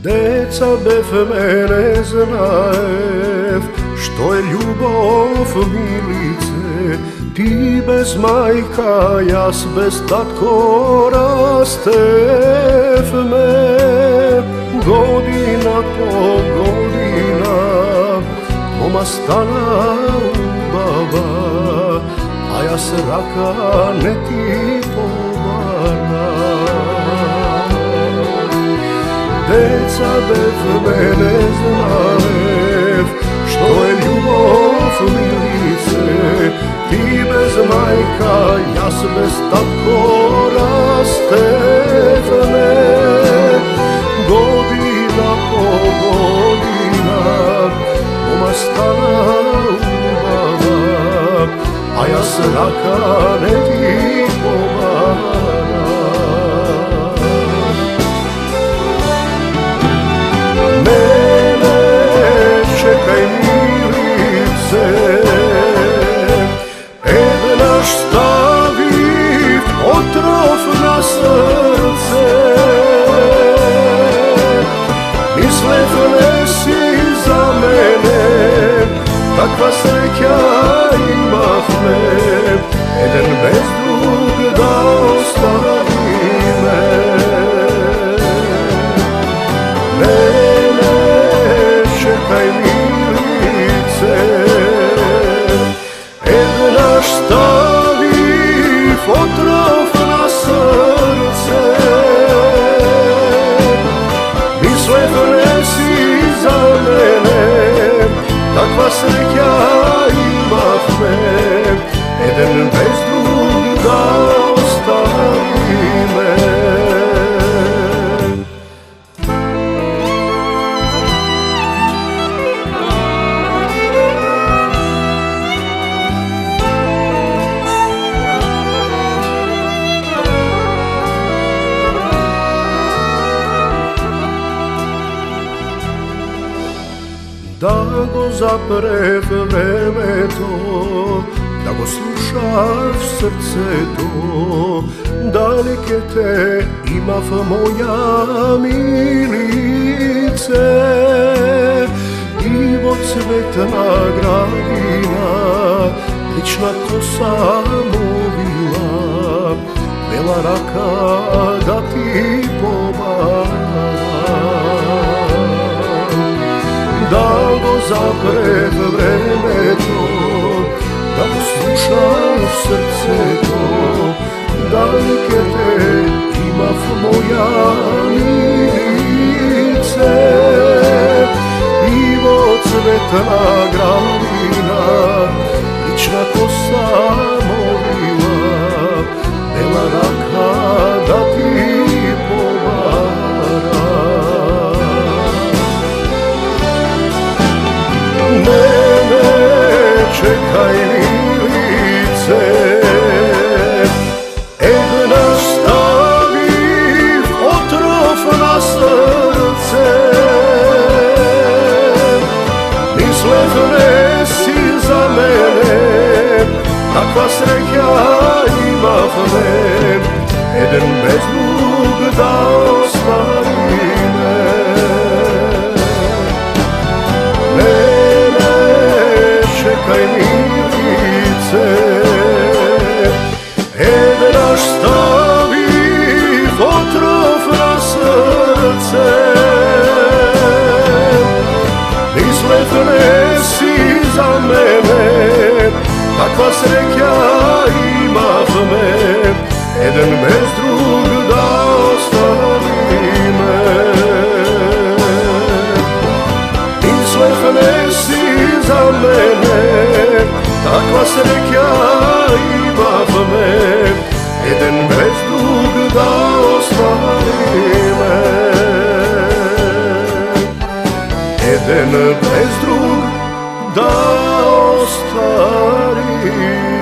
Deca bev mene znaev, što je ljubov milice. Ti bez majka, jas bez tatko rastev me. Godina po godina, doma stana ubava, a ja se raka ne ti povara. Deca bev mene znaev, što je ljubov milice. Ti bez majka, jas bez tatko rastev me. Godina po godina, doma stana ubava, a ja se raka ne ti povara. Mene čekaj milice, naš stavi otrov na srce. Mislev ne si za mene, takva sreća imah me. Jedan bez drug da ostavi me. Mene čekaj milice, naš stavi otrov na srce. Mislev ne si za mene, takva sreća imah me. Jedan bez drug da ostavi me. Da go zaprev vreme to, da go slušaš srce to. Daleke te imav moja milice. Ivo cvetna gradina, lična kosa movila, bela raka da ti pobara. Da go zaprev vreme to, da go slušaš srce to. Daleke te imav moja milice. Ivo cvetna gradina, lična kosa movila, bela raka da ti povara. Mene čekaj milice, naš stavi otrov na srce. Mislev ne si za mene, takva sreća imah me. Jedan bez drug da ostavi me. Čekaj milice, naš stavi otrov na srce. Mislev ne si za mene, takva sreća imah me. Jedan bez drug da ostavi me. Mislev ne si za mene, takva sreća imah me. Jedan bez drug da ostavi me. Jedan bez drug da ostavi me.